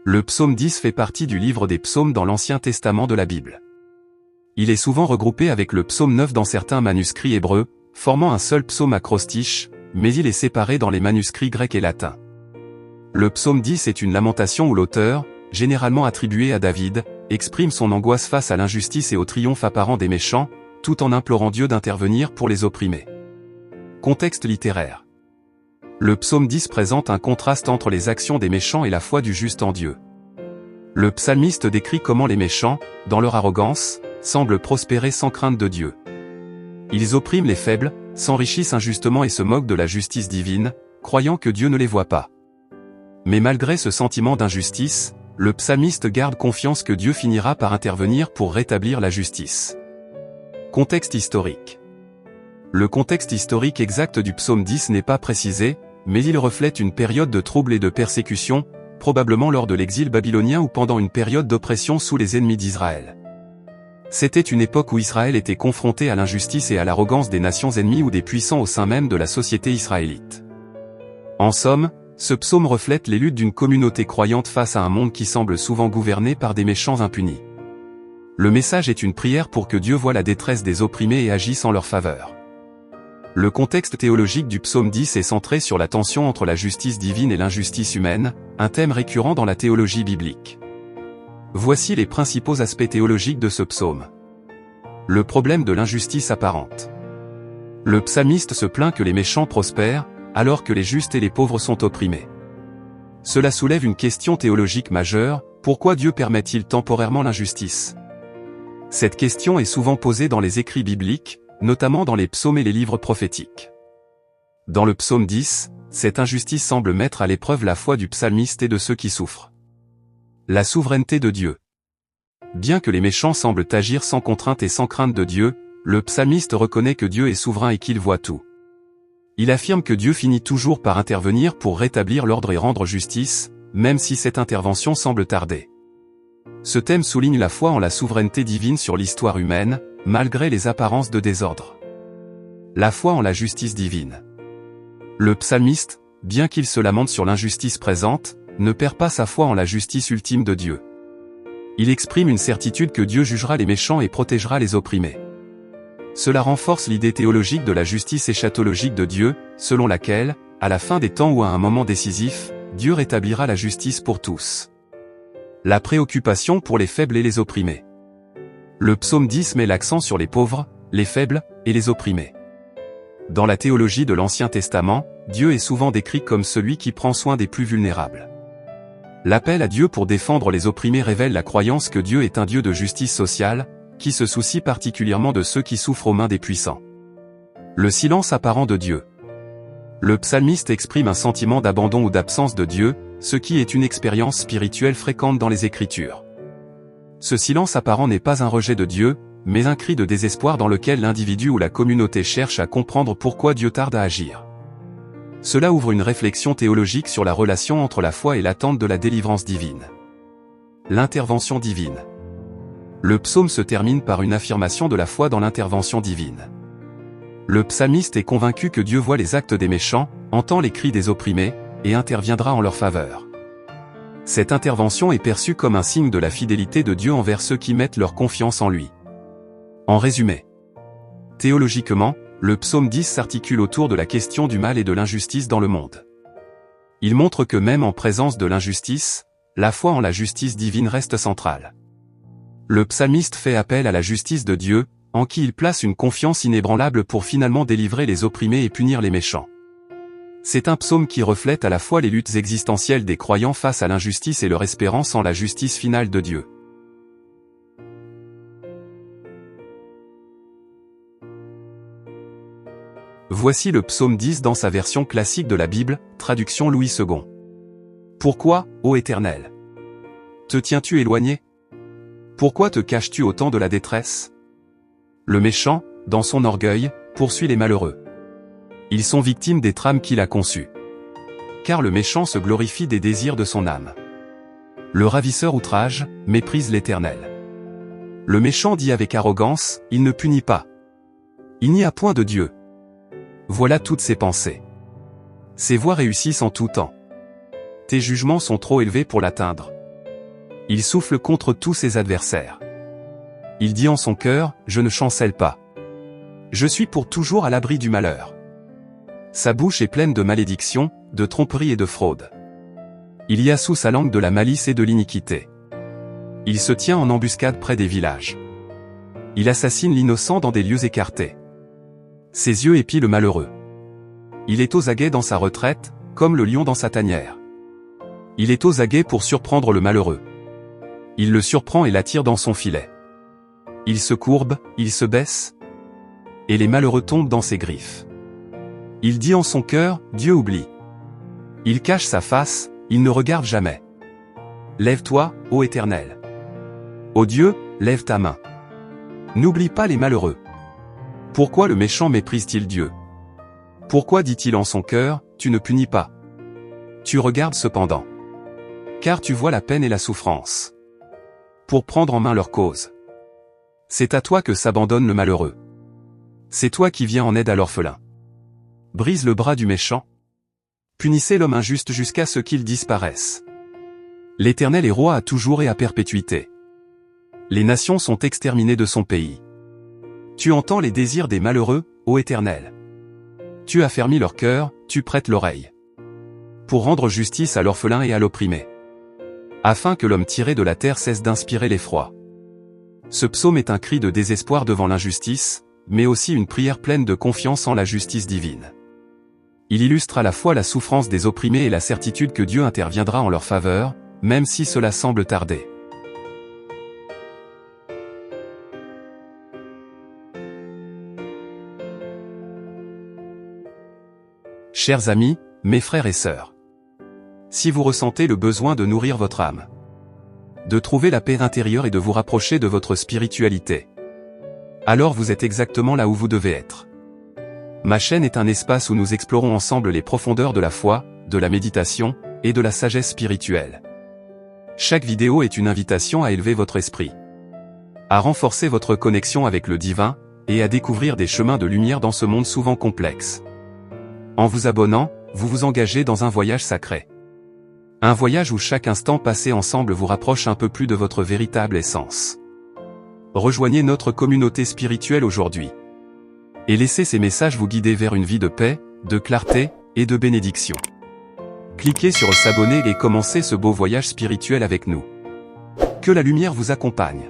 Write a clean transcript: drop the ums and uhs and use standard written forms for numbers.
Le psaume 10 fait partie du livre des psaumes dans l'Ancien Testament de la Bible. Il est souvent regroupé avec le psaume 9 dans certains manuscrits hébreux, formant un seul psaume acrostiche, mais il est séparé dans les manuscrits grecs et latins. Le psaume 10 est une lamentation où l'auteur, généralement attribué à David, exprime son angoisse face à l'injustice et au triomphe apparent des méchants, tout en implorant Dieu d'intervenir pour les opprimés. Contexte littéraire. Le psaume 10 présente un contraste entre les actions des méchants et la foi du juste en Dieu. Le psalmiste décrit comment les méchants, dans leur arrogance, semblent prospérer sans crainte de Dieu. Ils oppriment les faibles, s'enrichissent injustement et se moquent de la justice divine, croyant que Dieu ne les voit pas. Mais malgré ce sentiment d'injustice, le psalmiste garde confiance que Dieu finira par intervenir pour rétablir la justice. Contexte historique. Le contexte historique exact du psaume 10 n'est pas précisé, mais il reflète une période de troubles et de persécution, probablement lors de l'exil babylonien ou pendant une période d'oppression sous les ennemis d'Israël. C'était une époque où Israël était confronté à l'injustice et à l'arrogance des nations ennemies ou des puissants au sein même de la société israélite. En somme, ce psaume reflète les luttes d'une communauté croyante face à un monde qui semble souvent gouverné par des méchants impunis. Le message est une prière pour que Dieu voie la détresse des opprimés et agisse en leur faveur. Le contexte théologique du psaume 10 est centré sur la tension entre la justice divine et l'injustice humaine, un thème récurrent dans la théologie biblique. Voici les principaux aspects théologiques de ce psaume. Le problème de l'injustice apparente. Le psalmiste se plaint que les méchants prospèrent, alors que les justes et les pauvres sont opprimés. Cela soulève une question théologique majeure, pourquoi Dieu permet-il temporairement l'injustice? Cette question est souvent posée dans les écrits bibliques, notamment dans les psaumes et les livres prophétiques. Dans le psaume 10, cette injustice semble mettre à l'épreuve la foi du psalmiste et de ceux qui souffrent. La souveraineté de Dieu. Bien que les méchants semblent agir sans contrainte et sans crainte de Dieu, le psalmiste reconnaît que Dieu est souverain et qu'il voit tout. Il affirme que Dieu finit toujours par intervenir pour rétablir l'ordre et rendre justice, même si cette intervention semble tarder. Ce thème souligne la foi en la souveraineté divine sur l'histoire humaine, malgré les apparences de désordre. La foi en la justice divine. Le psalmiste, bien qu'il se lamente sur l'injustice présente, ne perd pas sa foi en la justice ultime de Dieu. Il exprime une certitude que Dieu jugera les méchants et protégera les opprimés. Cela renforce l'idée théologique de la justice eschatologique de Dieu, selon laquelle, à la fin des temps ou à un moment décisif, Dieu rétablira la justice pour tous. La préoccupation pour les faibles et les opprimés. Le psaume 10 met l'accent sur les pauvres, les faibles, et les opprimés. Dans la théologie de l'Ancien Testament, Dieu est souvent décrit comme celui qui prend soin des plus vulnérables. L'appel à Dieu pour défendre les opprimés révèle la croyance que Dieu est un Dieu de justice sociale, qui se soucie particulièrement de ceux qui souffrent aux mains des puissants. Le silence apparent de Dieu. Le psalmiste exprime un sentiment d'abandon ou d'absence de Dieu, ce qui est une expérience spirituelle fréquente dans les Écritures. Ce silence apparent n'est pas un rejet de Dieu, mais un cri de désespoir dans lequel l'individu ou la communauté cherche à comprendre pourquoi Dieu tarde à agir. Cela ouvre une réflexion théologique sur la relation entre la foi et l'attente de la délivrance divine. L'intervention divine. Le psaume se termine par une affirmation de la foi dans l'intervention divine. Le psalmiste est convaincu que Dieu voit les actes des méchants, entend les cris des opprimés, et interviendra en leur faveur. Cette intervention est perçue comme un signe de la fidélité de Dieu envers ceux qui mettent leur confiance en lui. En résumé, théologiquement, le psaume 10 s'articule autour de la question du mal et de l'injustice dans le monde. Il montre que même en présence de l'injustice, la foi en la justice divine reste centrale. Le psalmiste fait appel à la justice de Dieu, en qui il place une confiance inébranlable pour finalement délivrer les opprimés et punir les méchants. C'est un psaume qui reflète à la fois les luttes existentielles des croyants face à l'injustice et leur espérance en la justice finale de Dieu. Voici le psaume 10 dans sa version classique de la Bible, traduction Louis II. Pourquoi, ô Éternel, te tiens-tu éloigné? Pourquoi te caches-tu au temps de la détresse? Le méchant, dans son orgueil, poursuit les malheureux. Ils sont victimes des trames qu'il a conçues. Car le méchant se glorifie des désirs de son âme. Le ravisseur outrage, méprise l'Éternel. Le méchant dit avec arrogance, il ne punit pas. Il n'y a point de Dieu. Voilà toutes ses pensées. Ses voies réussissent en tout temps. Tes jugements sont trop élevés pour l'atteindre. Il souffle contre tous ses adversaires. Il dit en son cœur, je ne chancelle pas. Je suis pour toujours à l'abri du malheur. Sa bouche est pleine de malédictions, de tromperies et de fraudes. Il y a sous sa langue de la malice et de l'iniquité. Il se tient en embuscade près des villages. Il assassine l'innocent dans des lieux écartés. Ses yeux épient le malheureux. Il est aux aguets dans sa retraite, comme le lion dans sa tanière. Il est aux aguets pour surprendre le malheureux. Il le surprend et l'attire dans son filet. Il se courbe, il se baisse, et les malheureux tombent dans ses griffes. Il dit en son cœur, Dieu oublie. Il cache sa face, il ne regarde jamais. Lève-toi, ô Éternel. Ô Dieu, lève ta main. N'oublie pas les malheureux. Pourquoi le méchant méprise-t-il Dieu? Pourquoi dit-il en son cœur, tu ne punis pas? Tu regardes cependant. Car tu vois la peine et la souffrance. Pour prendre en main leur cause. C'est à toi que s'abandonne le malheureux. C'est toi qui viens en aide à l'orphelin. Brise le bras du méchant. Punissez l'homme injuste jusqu'à ce qu'il disparaisse. L'Éternel est roi à toujours et à perpétuité. Les nations sont exterminées de son pays. Tu entends les désirs des malheureux, ô Éternel. Tu affermis leur cœur, tu prêtes l'oreille. Pour rendre justice à l'orphelin et à l'opprimé. Afin que l'homme tiré de la terre cesse d'inspirer l'effroi. Ce psaume est un cri de désespoir devant l'injustice, mais aussi une prière pleine de confiance en la justice divine. Il illustre à la fois la souffrance des opprimés et la certitude que Dieu interviendra en leur faveur, même si cela semble tarder. Chers amis, mes frères et sœurs, si vous ressentez le besoin de nourrir votre âme, de trouver la paix intérieure et de vous rapprocher de votre spiritualité, alors vous êtes exactement là où vous devez être. Ma chaîne est un espace où nous explorons ensemble les profondeurs de la foi, de la méditation, et de la sagesse spirituelle. Chaque vidéo est une invitation à élever votre esprit, à renforcer votre connexion avec le divin, et à découvrir des chemins de lumière dans ce monde souvent complexe. En vous abonnant, vous vous engagez dans un voyage sacré. Un voyage où chaque instant passé ensemble vous rapproche un peu plus de votre véritable essence. Rejoignez notre communauté spirituelle aujourd'hui. Et laissez ces messages vous guider vers une vie de paix, de clarté, et de bénédiction. Cliquez sur s'abonner et commencez ce beau voyage spirituel avec nous. Que la lumière vous accompagne.